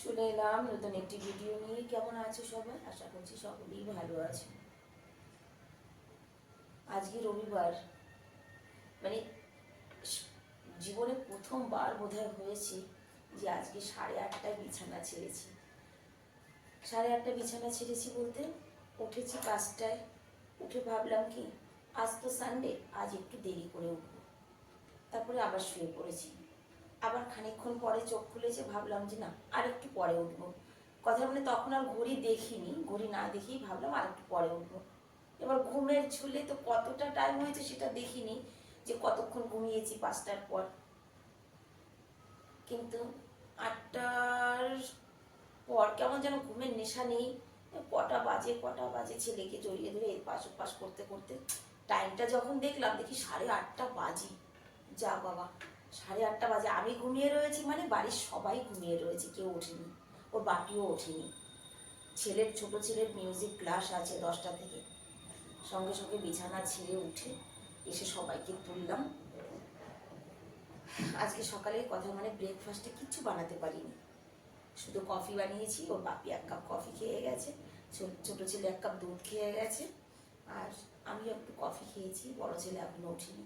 চলে এলাম নতুন একটি ভিডিও নিয়ে। কেমন আছে সবাই? আশা করছি সকলেই ভালো আছে। আজকে রবিবার, মানে জীবনে প্রথমবার বোধহয় হয়েছে যে আজকে 8:30টায় বিছানা ছেড়েছি। 8:30টায় বিছানা ছেড়েছি বলতে উঠেছি 5টায়। উঠে ভাবলাম কি আজ তো সানডে, আজ একটু দেরি করে উঠবো। তারপরে আবার শুয়ে পড়েছি। আবার খানিকক্ষণ পরে চোখ খুলেছে, ভাবলাম যে না আর একটু পরে উঠবো। কথা মানে তখন আর ঘড়ি দেখিনি, ঘড়ি না দেখেই ভাবলাম আর একটু পরে উঠবো। এবার ঘুমের ঝুলে তো কতটা টাইম হয়েছে সেটা দেখিনি যে কতক্ষণ ঘুমিয়েছি 5টার পর। কিন্তু 8টার পর কেমন যেন ঘুমের নেশা নেই। কটা বাজে ছেলেকে জড়িয়ে ধরে এপাশ ওপাশ করতে করতে টাইমটা যখন দেখলাম দেখি 8:30 বাজে। যা বাবা, 8:30 বাজে, আমি ঘুমিয়ে রয়েছি, মানে বাড়ির সবাই ঘুমিয়ে রয়েছে, কেউ ওঠেনি। ওর বাপিও ওঠেনি। ছোট ছেলের মিউজিক ক্লাস আছে 10টা থেকে। সঙ্গে সঙ্গে বিছানা ছেড়ে উঠে এসে সবাইকে তুললাম। আজকে সকালে কথা মানে ব্রেকফাস্টে কিচ্ছু বানাতে পারিনি, শুধু কফি বানিয়েছি। ওর বাপি 1 কাপ কফি খেয়ে গেছে, ছোট ছেলে 1 কাপ দুধ খেয়ে গেছে, আর আমি একটু কফি খেয়েছি। বড় ছেলে এখনো ওঠেনি।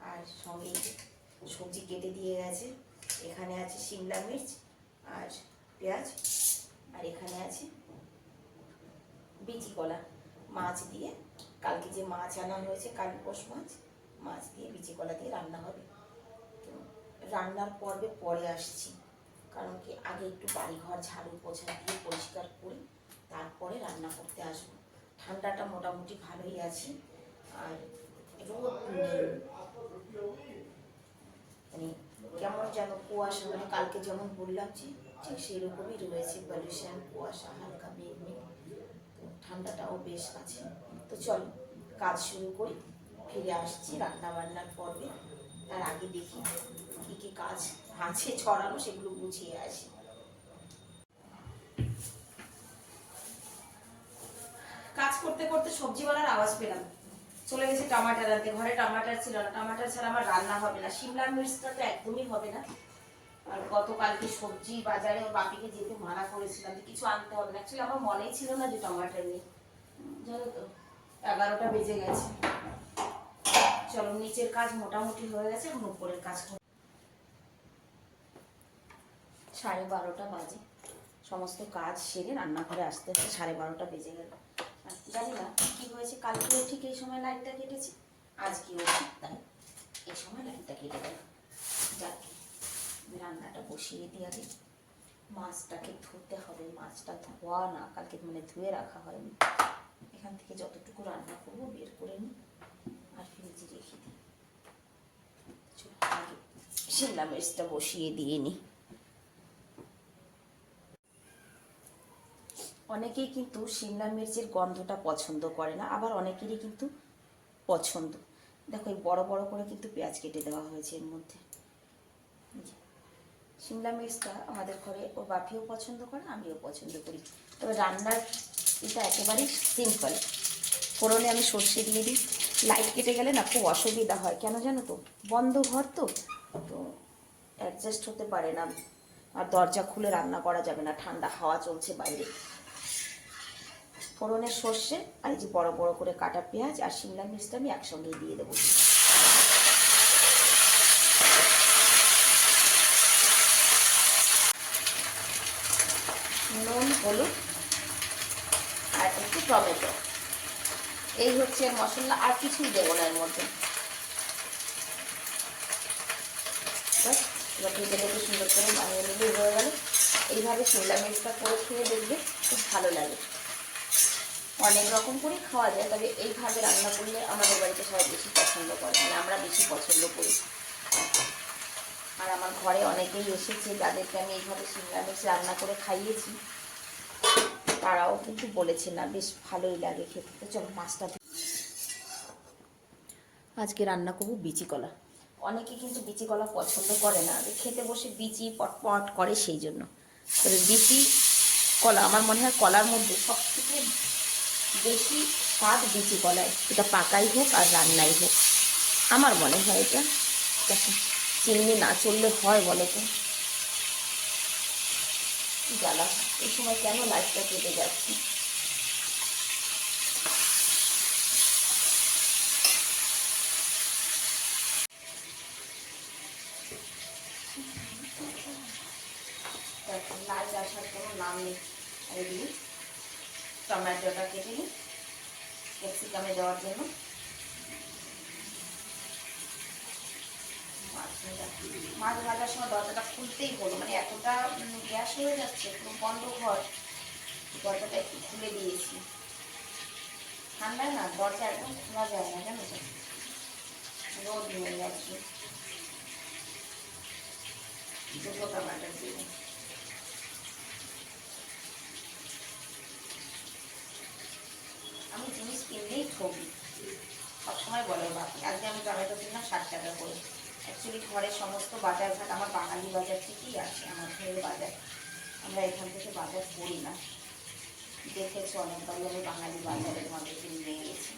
আর সঙ্গে সবজি কেটে দিয়ে গেছে। এখানে আছে শিমলা মির্চ আর পেঁয়াজ, আর এখানে আছে বিচি কলা। মাছ দিয়ে, কালকে যে মাছ আনা হয়েছে কালীপোষ মাছ, মাছ দিয়ে বিচি কলা দিয়ে রান্না হবে। তো রান্নার পর্বে পরে আসছি, কারণ কি আগে একটু বাড়িঘর ঝাড়ু পোছা দিয়ে পরিষ্কার করি, তারপরে রান্না করতে আসবো। ঠান্ডাটা মোটামুটি ভালোই আছে, আর রোদ নেই, মানে কেমন যেন কুয়াশা, মানে কালকে যেমন বললাম যে ঠিক সেই রকমই রয়েছে, পলিউশন, কুয়াশা, হালকা মেঘ মেঘ। তো ঠান্ডাটাও বেশ আছে। তো চলো কাজ শুরু করি, ফিরে আসছি রান্না বান্নার পর্বে। তার আগে দেখি কী কী কাজ আছে ছড়ানো, সেগুলো গুছিয়ে আসি। কাজ করতে করতে সবজিওয়ালার আওয়াজ পেলাম, চলে গেছে টমাটার আনতে। ঘরে টমাটার ছিল না, টমাটার ছাড়া আমার রান্না হবে না। শিমলা মির্চটা তো একদমই হবে না। আর গতকালকে সবজি বাজারে ওর বাপিকে যেতে মানা করেছিলাম যে কিছু আনতে হবে না। অ্যাকচুয়ালি আমার মনেই ছিল না যে টমাটার নেই, জানো তো। 11টা বেজে গেছে। চলো নিচের কাজ মোটামুটি হয়ে গেছে, এখন উপরের কাজ করব। 12:30 বাজে। সমস্ত কাজ সেরে রান্নাঘরে আসতে আসতে 12:30 বেজে গেল। জানি না কি হয়েছে, কালকেও ঠিক এই সময় লাইটটা কেটেছে, আজকেও ঠিক তাই এই সময় লাইটটা কেটে গেল। যাক, রান্নাটা বসিয়ে দিয়ে আগে মাছটাকে ধুতে হবে। মাছটা ধোয়া না, কালকে মানে ধুয়ে রাখা হয়নি। এখান থেকে যতটুকু রান্না করবো বের করে নিই আর ফ্রিজে রেখে দিই। আগে শিমলা মির্চটা বসিয়ে দিয়ে নিই। অনেকেই কিন্তু শিমলা মির্চের গন্ধটা পছন্দ করে না, আবার অনেকেরই কিন্তু পছন্দ। দেখো এই বড় বড় করে কিন্তু পেঁয়াজ কেটে দেওয়া হয়েছে এর মধ্যে। শিমলা মির্চটা আমাদের ঘরে ও বাপিও পছন্দ করে, আমিও পছন্দ করি। তবে রান্নার এটা একেবারেই সিম্পল। ফোড়নে আমি সর্ষে দিয়ে দিই। লাইট কেটে গেলে না খুব অসুবিধা হয়, কেন জানো তো, বন্ধ ঘর তো, তো অ্যাডজাস্ট হতে পারে না। আর দরজা খুলে রান্না করা যাবে না, ঠান্ডা হাওয়া চলছে বাইরে। ফোড়নের সর্ষে আর এই যে বড় বড় করে কাটা পেঁয়াজ আর শিমলা মির্চটা আমি একসঙ্গেই দিয়ে দেবো। নুন, হলুদ আর একটু টমেটো, এই হচ্ছে মশলা। আর কিছুই দেবো না এর মধ্যে। এবার ভেজে ভেজে সুন্দর করে বানিয়ে নিলেই হয়ে গেল। এইভাবে শিমলা মির্চটা করে খেয়ে দেখবে, খুব ভালো লাগে। অনেক রকম করে খাওয়া যায়, তবে এইভাবে রান্না করলে আমাদের বাড়িতে সবাই বেশি পছন্দ করে, মানে আমরা বেশি পছন্দ করি। আর আমার ঘরে অনেকেই এসেছে যাদেরকে আমি এইভাবে শিমলা মির্চ রান্না করে খাইয়েছি, তারাও কিন্তু বলেছে না বেশ ভালোই লাগে খেতে। তো চলো মাছটা আজকে রান্না করবো বিচি কলা। অনেকে কিন্তু বিচি কলা পছন্দ করে না, খেতে বসে বিচি পটপট করে, সেই জন্য। তবে বিচি কলা আমার মনে হয় কলার মধ্যে সব থেকে বেশি স্বাদ বিচি কলায়, এটা পাকাই হোক আর রান্নাই হোক, আমার মনে হয় এটা। চিংড়ি না চললে হয় বলো তো। কি জ্বালা, এই সময় কেন লাইটটা কেটে যাচ্ছে। লাইট আসার কোনো নাম নেই। আর এদিকে টমেটোটা কেটে নিই ক্যাপসিকামে দেওয়ার জন্য। মাছ ভাজার সময় দরজাটা খুলতেই হলো, মানে এতটা গ্যাস হয়ে যাচ্ছে, পুরো বন্ধ ঘর, দরজাটা একটু খুলে দিয়েছি। ঠান্ডায় না দরজা একদম খোলা যায় না, জানো তো, রোদ হয়ে যাচ্ছে। দুটো টমেটো দিয়ে আমি জিনিস কিনলেই ঠকি, সবসময় বলে বাকি। আজকে আমি টমেটো কিনলাম 60 টাকা করে। অ্যাকচুয়ালি ঘরের সমস্ত বাজারঘাট আমার বাঙালি বাজার থেকেই আসে, আমার ঘরের বাজার। আমরা এখান থেকে বাজার করি না, দেখেছি অনেকবারই আমি বাঙালি বাজারে তোমাদেরকে নিয়ে গেছি।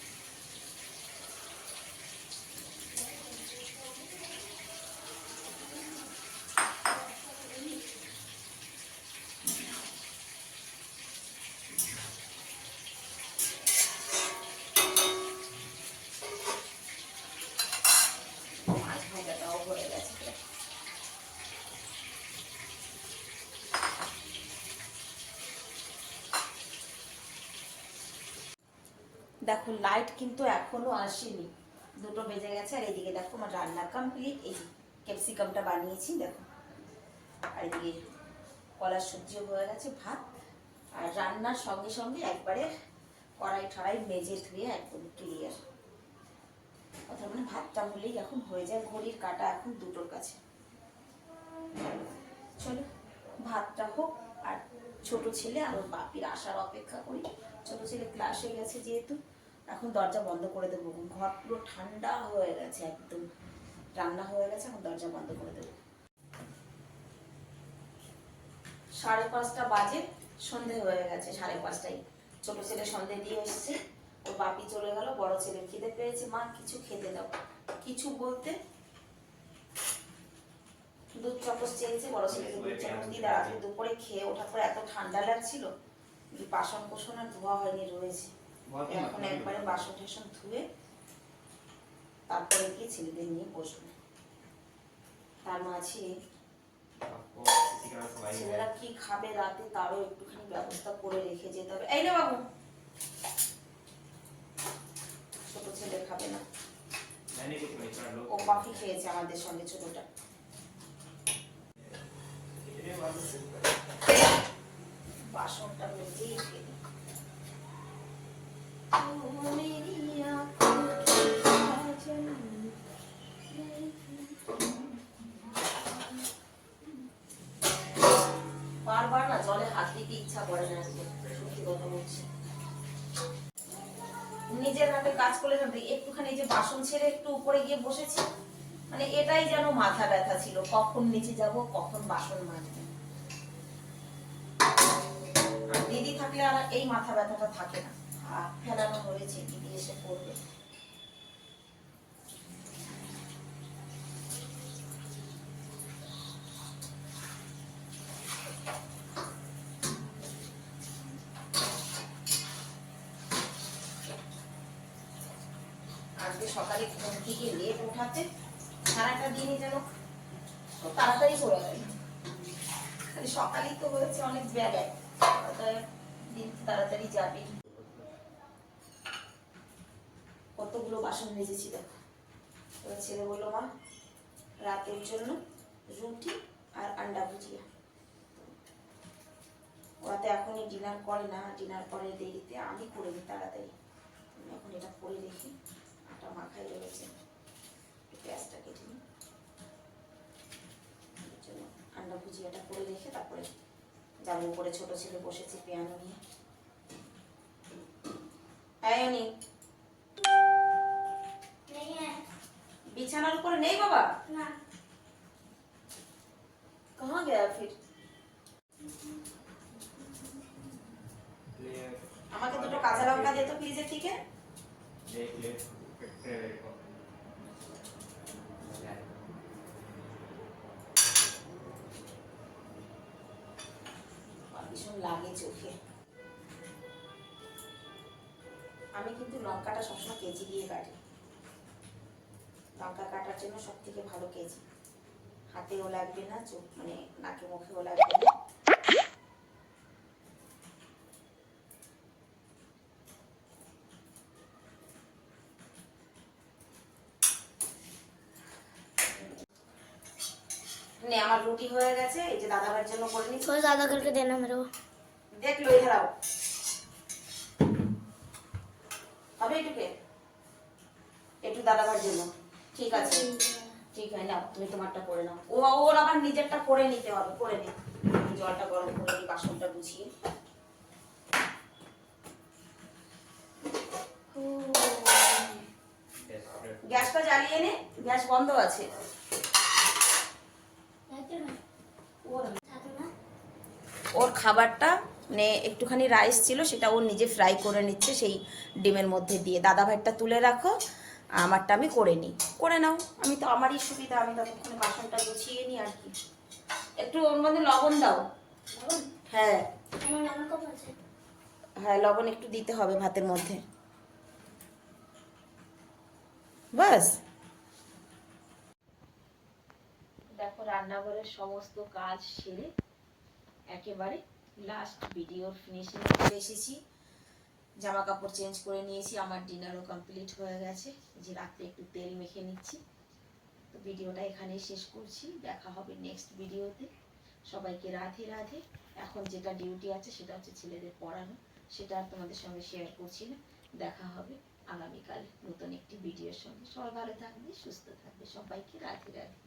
মাছ ভাজাটাও হয়ে গেছে। দেখো লাইট কিন্তু এখনো আসেনি, 2টো বেজে গেছে। আর এইদিকে দেখো আমার রান্না কমপ্লিট। এই ক্যাপসিকামটা বানিয়েছি দেখো, আর এদিকে কলার সবজিও হয়ে গেছে, ভাত। আর রান্নার সঙ্গে সঙ্গে একবারে কড়াই ঠড়াই মেজে ধুয়ে একদম ক্লিয়ার কথা, মানে ভাতটা হলেই এখন হয়ে যায়। ঘড়ির কাঁটা এখন 2টোর কাছে। চলো ভাতটা হোক, আর ছোট ছেলে আর ওর বাপির আসার অপেক্ষা করি। ছোট ছেলে ক্লাসে গেছে যেহেতু, এখন দরজা বন্ধ করে দেবো। ঘর পুরো ঠান্ডা হয়ে গেছে একদম, রান্না হয়ে গেছে, এখন দরজা বন্ধ করে দেবো। 5:30 বাজে, সন্ধে হয়ে গেছে 5:30টায়। ছোট ছেলে সন্ধে দিয়ে এসছে, ওর বাপি চলে গেল। বড় ছেলে খিদে পেয়েছে, মা কিছু খেতে দাও। কিছু বলতে দুধ চামচ চেয়েছে, বড় ছেলেকে দুধ চামচ দিয়ে। আজকে দুপুরে খেয়ে ওঠার পর এত ঠান্ডা লাগছিল, বাসন কোসন আর ধোয়া হয়নি, রয়েছে। এখন একবারে বাসন টাসন ধুয়ে তারপরে গিয়ে ছেলেদের নিয়ে বসবো। তার মাঝে ছেলেরা কি খাবে রাতে তারও একটুখানি ব্যবস্থা করে রেখে যেতে হবে। এই না বাবু, ছোট ছেলে খাবে না, ও কফি খেয়েছে আমাদের সঙ্গে ছোটটা। বাসনটা মেজেই ফেলি। বারবার না জলে হাত দিতে ইচ্ছা করে না, সত্যি কথা বলছি। নিজের হাতে কাজ করে যাবে, একটুখানি যে বাসন ছেড়ে একটু উপরে গিয়ে বসেছি, মানে এটাই যেন মাথা ব্যথা ছিল, কখন নিচে যাব, কখন বাসন মাজবো। দিদি থাকলে আর এই মাথা ব্যথাটা থাকে না। হাত ফেলানো হয়েছে, দিদি এসে করবে। আজকে সকালে ঘুম থেকে লেট ওঠাতে সারাটা দিনই যেন তাড়াতাড়ি করে গেল। সকালেই তো হয়েছে অনেক ব্যাগ, দিন তাড়াতাড়ি যাবে। কতগুলো বাসন মেজেছি দেখো। এবার ছেলে বললো মা রাতের জন্য রুটি আর আন্ডা ভুজিয়া। ওরা তো এখনই ডিনার করে না, ডিনার করে দেরিতে, আমি করে দিই তাড়াতাড়ি। এখন এটা করে রেখি, আটা মাখাই রয়েছে, পেঁয়াজটা কেটে নিই। আন্ডা ভুজিয়াটা করে রেখে তারপরে যাবো উপরে। ছোট ছেলে বসেছে পিয়ানো নিয়ে। আয়নি বিছানার উপরে নেই বাবা না, कहाँ गया फिर? আমাকে দুটো কাঁচা লঙ্কা দে তো ফ্রিজে থেকে। ভীষণ লাগে চোখে। আমি কিন্তু লঙ্কাটা সবসময় কেজি দিয়ে কাটি, লঙ্কা কাটার জন্য সব থেকে ভালো কেজি, হাতেও লাগবে না, চোখ মানে নাকে মুখেও লাগবে না। নে আমার রুটি হয়ে গেছে, এই যে দাদাভাইয়ের জন্য করে নিচ্ছি। थोड़ा ज़्यादा करके देना मेरे को। দেখলো এরাও হবে এটুকে, একটু দাদাভাইয়ের জন্য। ঠিক আছে, ঠিক আছে, নাও তুমি তোমারটা করে নাও। ওর আবার নিজেরটা করে নিতে হবে, করে নে। আমি জলটা গরম করে দিই, বাসনটা গুছিয়ে। গ্যাসটা জ্বালিয়ে নে, গ্যাস বন্ধ আছে। ওর খাবারটা মানে একটুখানি রাইস ছিল, সেটা ও নিজে ফ্রাই করে নিচ্ছে সেই ডিমের মধ্যে দিয়ে। দাদা ভাইটা তুলে রাখো, আমারটা আমি করে নিই। করে নাও, আমি তো আমারই সুবিধা, আমি ততক্ষণে বাসনটা গুছিয়ে নিই আর কি। একটু ওর মধ্যে লবণ দাও। হ্যাঁ হ্যাঁ, লবণ একটু দিতে হবে ভাতের মধ্যে, বাস। দেখো রান্নাঘরের সমস্ত কাজ সেরে একেবারে লাস্ট ভিডিও ফিনিশিং করে এসেছি। জামা কাপড় চেঞ্জ করে নিয়েছি, আমার ডিনারও কমপ্লিট হয়ে গেছে। যে রাত্রে একটু তেল মেখে নিচ্ছি। তো ভিডিওটা এখানেই শেষ করছি, দেখা হবে নেক্সট ভিডিওতে। সবাইকে রাধে রাধে। এখন যেটা ডিউটি আছে সেটা হচ্ছে ছেলেদের পড়ানো, সেটা আর তোমাদের সঙ্গে শেয়ার করছি না। দেখা হবে আগামীকাল নতুন একটি ভিডিওর সঙ্গে। সবাই ভালো থাকবে, সুস্থ থাকবে। সবাইকে রাধে রাধে।